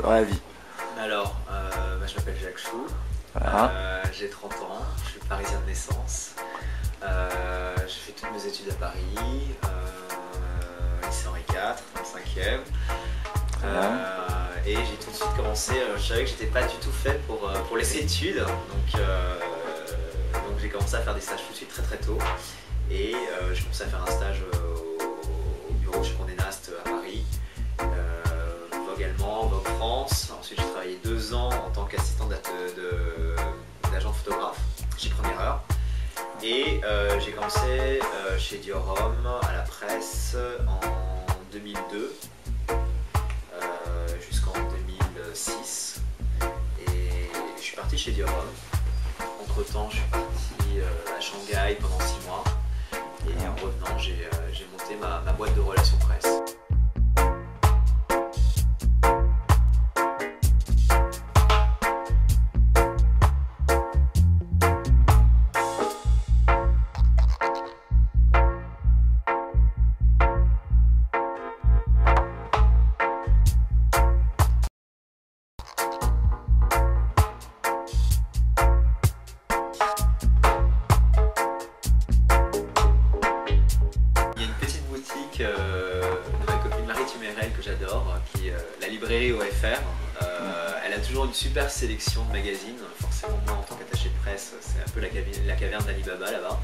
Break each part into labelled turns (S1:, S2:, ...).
S1: dans la vie?
S2: Alors, je m'appelle Jacques Chou,
S1: Voilà.
S2: j'ai 30 ans, je suis parisien de naissance. J'ai fait toutes mes études à Paris, lycée Henri IV, dans le 5e. Et j'ai tout de suite commencé, je savais que j'étais pas du tout fait pour les études, donc j'ai commencé à faire des stages tout de suite très tôt. Et j'ai commencé à faire un stage au bureau chez Condé Nast à Paris, Vogue Allemand, Vogue France. Ensuite j'ai travaillé 2 ans en tant qu'assistant d'agent photographe chez Première Heure. Et j'ai commencé chez Dior Homme à la presse en 2002 jusqu'en 2006. Et je suis parti chez Dior Homme. Entre temps, je suis parti à Shanghai pendant 6 mois. Et en revenant, j'ai monté ma boîte de relations presse. De ma copine Marie Tumérel que j'adore, qui est la librairie OFR. Elle a toujours une super sélection de magazines. Forcément, moi en tant qu'attaché de presse, c'est un peu la caverne d'Ali Baba là-bas.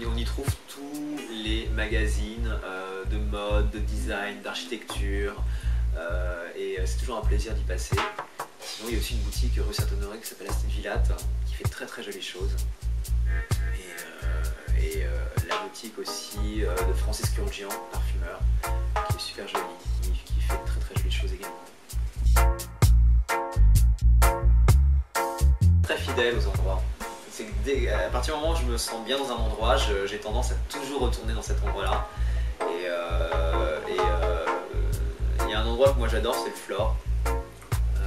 S2: On y trouve tous les magazines de mode, de design, d'architecture. Et c'est toujours un plaisir d'y passer. Sinon, il y a aussi une boutique rue Saint-Honoré qui s'appelle Astrid Villatte, qui fait très jolies choses. Et la boutique aussi de Francis Kurkdjian, parfumeur, qui est super jolie, qui fait très jolies choses également. Très fidèle aux endroits. À partir du moment où je me sens bien dans un endroit, j'ai tendance à toujours retourner dans cet endroit-là. Et il y a un endroit que moi j'adore, c'est le Flore,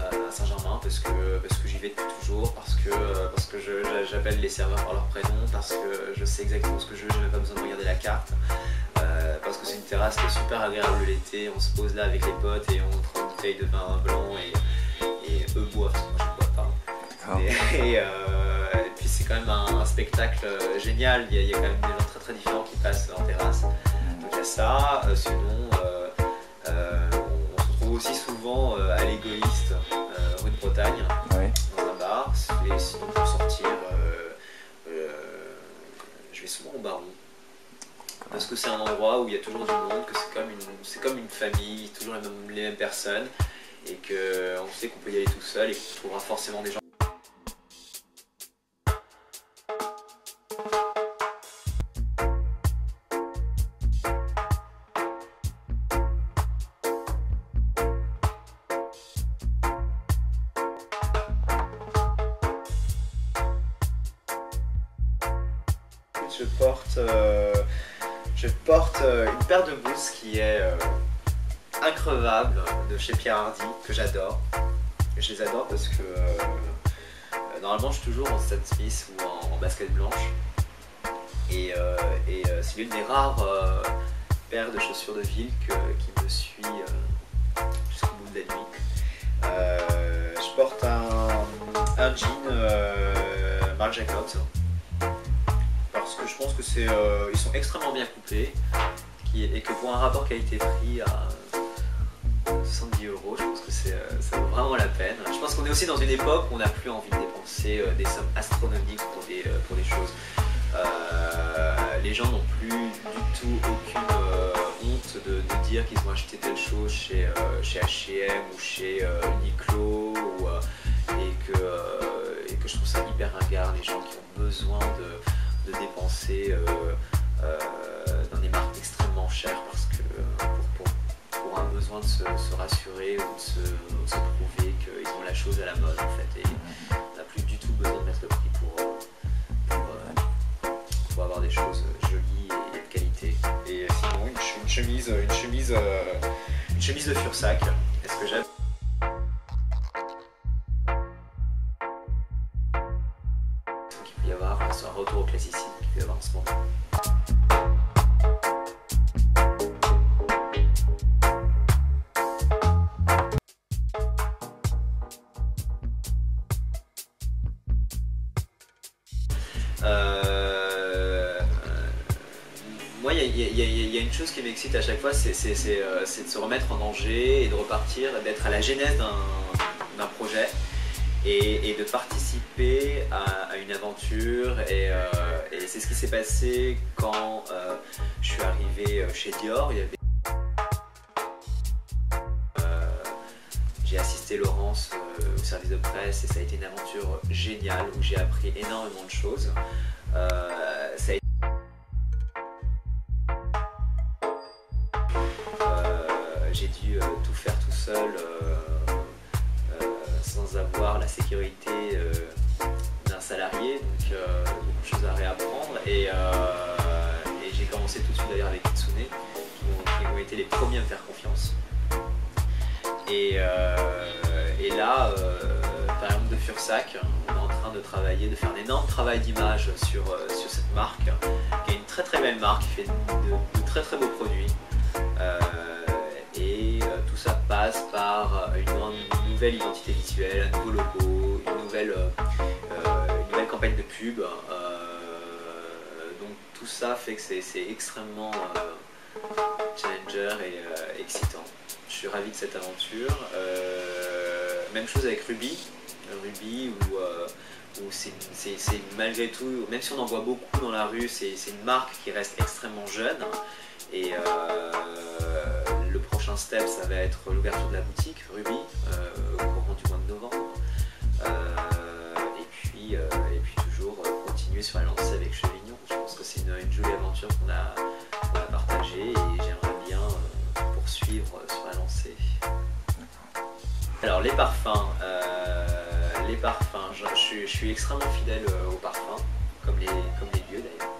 S2: à Saint-Germain, parce que j'y vais depuis toujours, parce que j'appelle les serveurs par leur prénom, parce que je sais exactement ce que je veux, je n'ai même pas besoin de regarder la carte, parce que c'est une terrasse qui est super agréable l'été, on se pose là avec les potes et on prend une bouteille de vin blanc et eux boivent, parce que moi je ne bois pas. Et puis c'est quand même un spectacle génial, il y a quand même des gens très différents qui passent en terrasse, donc il y a ça. Sinon on se retrouve aussi souvent à l'Égoïste, rue de Bretagne, dans un bar. Et sinon pour sortir, je vais souvent au Baron, parce que c'est un endroit où il y a toujours du monde, que c'est comme une famille, toujours les mêmes personnes, et qu'on sait qu'on peut y aller tout seul et qu'on trouvera forcément des gens. Je porte une paire de boots qui est increvable, de chez Pierre Hardy, que j'adore. Je les adore parce que normalement je suis toujours en Stan Smith ou en basket blanche. Et c'est l'une des rares paires de chaussures de ville qui me suit jusqu'au bout de la nuit. Je porte un jean Marc Jacobs, parce que je pense que ils sont extrêmement bien coupés et que pour un rapport qualité-prix à 70 €, je pense que ça vaut vraiment la peine. Je pense qu'on est aussi dans une époque où on n'a plus envie de dépenser des sommes astronomiques pour des choses. Les gens n'ont plus du tout aucune honte de dire qu'ils ont acheté telle chose chez H&M ou chez Uniqlo, et que je trouve ça hyper ringard, les gens qui ont besoin de dépenser dans des marques extrêmement chères parce que pour un besoin de se rassurer ou de se prouver qu'ils ont la chose à la mode en fait, et on n'a plus du tout besoin de mettre le prix pour avoir des choses jolies et de qualité. Et sinon une chemise de Fursac, est-ce que j'aime? Qu'il peut y avoir un retour au classicisme qu'il peut y avoir en ce moment. chose qui m'excite à chaque fois, c'est de se remettre en danger et de repartir, d'être à la genèse d'un projet et de participer à une aventure. Et c'est ce qui s'est passé quand je suis arrivé chez Dior. J'ai assisté Laurence au service de presse et ça a été une aventure géniale où j'ai appris énormément de choses. J'ai dû tout faire tout seul sans avoir la sécurité d'un salarié, donc beaucoup de choses à réapprendre. Et j'ai commencé tout de suite d'ailleurs avec Kitsune, qui ont été les premiers à me faire confiance. Et là, par exemple de Fursac, on est en train de travailler, de faire un énorme travail d'image sur cette marque, qui est une très très belle marque, qui fait de très très beaux produits. Tout ça passe par une nouvelle identité visuelle, un nouveau logo, une nouvelle campagne de pub. Donc tout ça fait que c'est extrêmement challenger et excitant. Je suis ravi de cette aventure. Même chose avec Ruby où c'est malgré tout, même si on en voit beaucoup dans la rue, c'est une marque qui reste extrêmement jeune. Et le prochain step, ça va être l'ouverture de la boutique Ruby au courant du mois de novembre. Et puis toujours continuer sur la lancée avec Chevignon. Je pense que c'est une jolie aventure qu'on a partagée et j'aimerais bien poursuivre sur la lancée. Alors les parfums, je suis extrêmement fidèle aux parfums, comme les lieux d'ailleurs.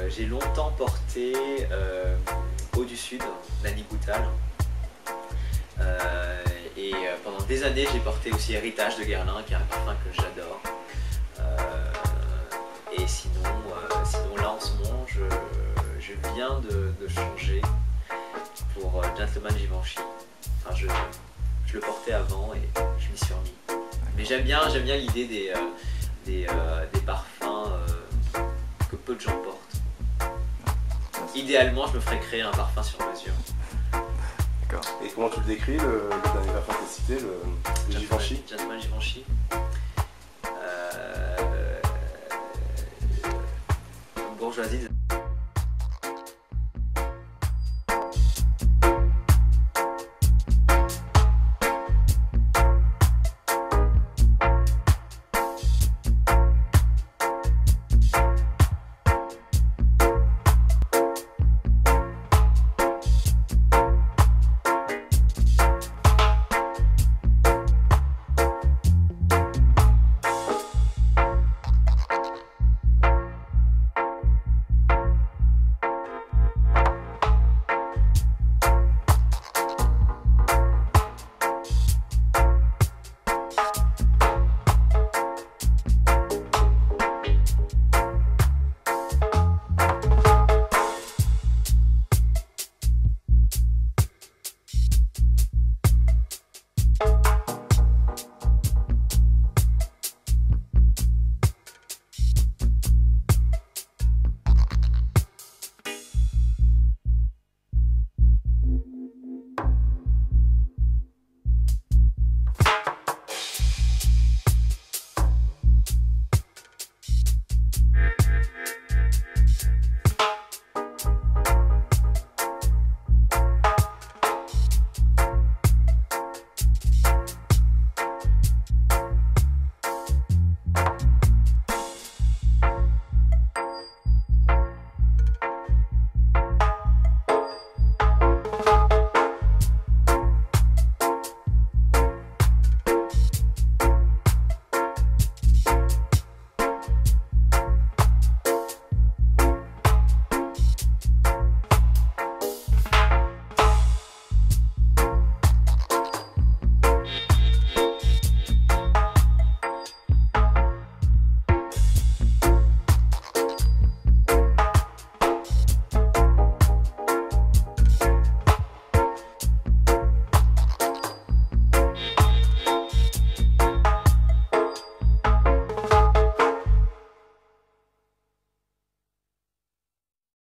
S2: J'ai longtemps porté Eau du Sud, d'Annie Goutal. Pendant des années, j'ai porté aussi Héritage de Guerlain, qui est un parfum que j'adore. Et sinon là en ce moment, je viens de changer pour Gentleman Givenchy. Enfin, je le portais avant et je m'y suis remis. Mais j'aime bien l'idée des parfums que peu de gens portent. Idéalement, je me ferais créer un parfum sur mesure.
S1: D'accord. Et comment tu le décris, le dernier parfum que tu as cité, le Givenchy?
S2: Gentleman Givenchy. Bourgeoisie.